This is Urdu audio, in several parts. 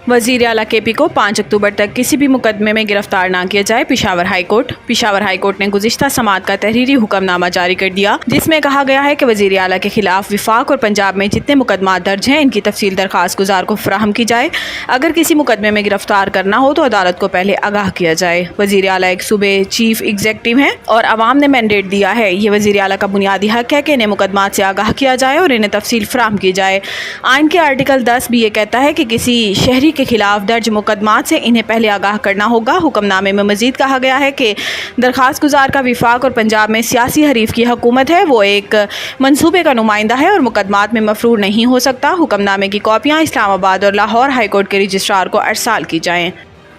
وزیر اعلیٰ کے پی کو 5 اکتوبر تک کسی بھی مقدمے میں گرفتار نہ کیا جائے۔ پشاور ہائی کورٹ نے گزشتہ سماعت کا تحریری حکم نامہ جاری کر دیا، جس میں کہا گیا ہے کہ وزیر اعلیٰ کے خلاف وفاق اور پنجاب میں جتنے مقدمات درج ہیں ان کی تفصیل درخواست گزار کو فراہم کی جائے۔ اگر کسی مقدمے میں گرفتار کرنا ہو تو عدالت کو پہلے آگاہ کیا جائے۔ وزیر اعلیٰ ایک صوبے چیف ایگزیکٹو ہیں اور عوام نے مینڈیٹ دیا ہے۔ یہ وزیر اعلیٰ کا بنیادی حق ہے کہ انہیں مقدمات سے آگاہ کیا جائے اور انہیں تفصیل فراہم کی جائے۔ آئین کے آرٹیکل 10 بھی یہ کہتا ہے کہ کسی شہری کے خلاف درج مقدمات سے انہیں پہلے آگاہ کرنا ہوگا۔ حکم نامے میں مزید کہا گیا ہے کہ درخواست گزار کا وفاق اور پنجاب میں سیاسی حریف کی حکومت ہے، وہ ایک منصوبے کا نمائندہ ہے اور مقدمات میں مفرور نہیں ہو سکتا۔ حکم نامے کی کاپیاں اسلام آباد اور لاہور ہائی کورٹ کے رجسٹرار کو ارسال کی جائیں۔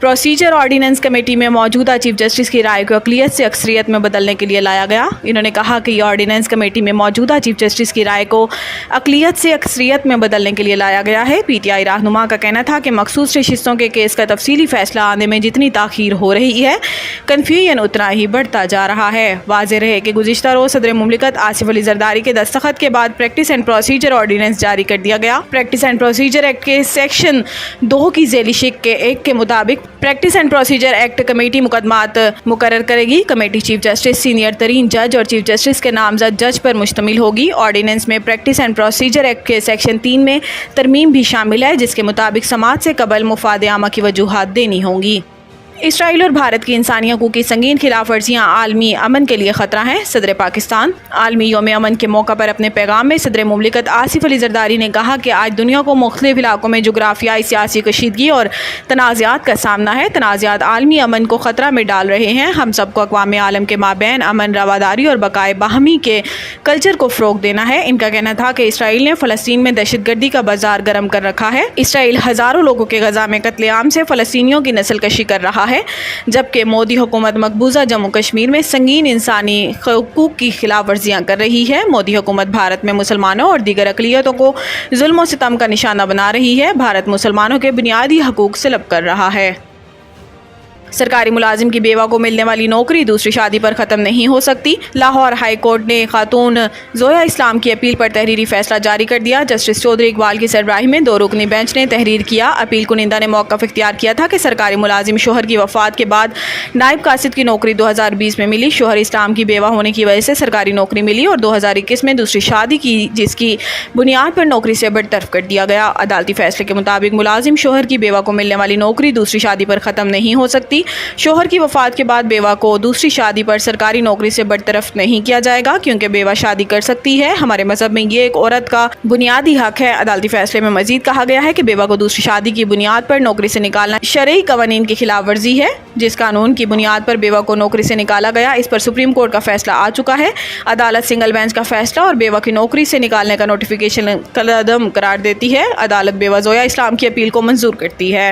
پروسیجر آرڈیننس کمیٹی میں موجودہ چیف جسٹس کی رائے کو اقلیت سے اکثریت میں بدلنے کے لیے لایا گیا۔ انہوں نے کہا کہ یہ آرڈیننس کمیٹی میں موجودہ چیف جسٹس کی رائے کو اقلیت سے اکثریت میں بدلنے کے لیے لایا گیا ہے۔ پی ٹی آئی رہنما کا کہنا تھا کہ مخصوص نشستوں کے کیس کا تفصیلی فیصلہ آنے میں جتنی تاخیر ہو رہی ہے، کنفیوژن اتنا ہی بڑھتا جا رہا ہے۔ واضح رہے کہ گزشتہ روز صدر مملکت آصف علی زرداری کے دستخط کے بعد پریکٹس اینڈ پروسیجر آرڈیننس جاری کر دیا گیا۔ پریکٹس اینڈ پروسیجر ایکٹ کے سیکشن 2 کی ذیلی شق کے 1 کے مطابق practice and procedure act committee مقدمات مقرر کرے گی۔ کمیٹی چیف جسٹس، سینئر ترین جج اور چیف جسٹس کے نامزد جج پر مشتمل ہوگی۔ آرڈیننس میں پریکٹس اینڈ پروسیجر ایکٹ کے سیکشن 3 میں ترمیم بھی شامل ہے، جس کے مطابق سماعت سے قبل مفاد عامہ کی وجوہات دینی ہوں گی۔ اسرائیل اور بھارت کی انسانی حقوق کی سنگین خلاف ورزیاں عالمی امن کے لیے خطرہ ہیں۔ صدر پاکستان عالمی یوم امن کے موقع پر اپنے پیغام میں صدر مملکت آصف علی زرداری نے کہا کہ آج دنیا کو مختلف علاقوں میں جغرافیائی سیاسی کشیدگی اور تنازعات کا سامنا ہے۔ تنازعات عالمی امن کو خطرہ میں ڈال رہے ہیں۔ ہم سب کو اقوام عالم کے مابین امن، رواداری اور بقائے باہمی کے کلچر کو فروغ دینا ہے۔ ان کا کہنا تھا کہ اسرائیل نے فلسطین میں دہشت گردی کا بازار گرم کر رکھا ہے۔ اسرائیل ہزاروں لوگوں کے غزہ میں قتل عام سے فلسطینیوں کی نسل کشی کر رہا ہے، جبکہ مودی حکومت مقبوضہ جموں کشمیر میں سنگین انسانی حقوق کی خلاف ورزیاں کر رہی ہے۔ مودی حکومت بھارت میں مسلمانوں اور دیگر اقلیتوں کو ظلم و ستم کا نشانہ بنا رہی ہے۔ بھارت مسلمانوں کے بنیادی حقوق سلب کر رہا ہے۔ سرکاری ملازم کی بیوہ کو ملنے والی نوکری دوسری شادی پر ختم نہیں ہو سکتی۔ لاہور ہائی کورٹ نے خاتون زویا اسلام کی اپیل پر تحریری فیصلہ جاری کر دیا۔ جسٹس چودھری اقبال کی سربراہی میں 2 رکنی بینچ نے تحریر کیا۔ اپیل کنندہ نے موقف اختیار کیا تھا کہ سرکاری ملازم شوہر کی وفات کے بعد نائب قاصد کی نوکری 2020 میں ملی۔ شوہر اسلام کی بیوہ ہونے کی وجہ سے سرکاری نوکری ملی اور 2021 میں دوسری شادی کی، جس کی بنیاد پر نوکری سے برطرف کر دیا گیا۔ عدالتی فیصلے کے مطابق ملازم شوہر کی بیوہ کو ملنے والی نوکری دوسری شادی پر ختم نہیں ہو سکتی۔ شوہر کی وفات کے بعد بیوہ کو دوسری شادی پر سرکاری نوکری سے برطرف نہیں کیا جائے گا، کیونکہ بیوہ شادی کر سکتی ہے۔ ہمارے مذہب میں یہ ایک عورت کا بنیادی حق ہے۔ عدالتی فیصلے میں مزید کہا گیا ہے کہ بیوہ کو دوسری شادی کی بنیاد پر نوکری سے نکالنا شرعی قوانین کی خلاف ورزی ہے۔ جس قانون کی بنیاد پر بیوہ کو نوکری سے نکالا گیا، اس پر سپریم کورٹ کا فیصلہ آ چکا ہے۔ عدالت سنگل بینچ کا فیصلہ اور بیوہ کی نوکری سے نکالنے کا نوٹیفیکیشن کالعدم قرار دیتی ہے۔ عدالت بیوہ زویا اسلام کی اپیل کو منظور کرتی ہے۔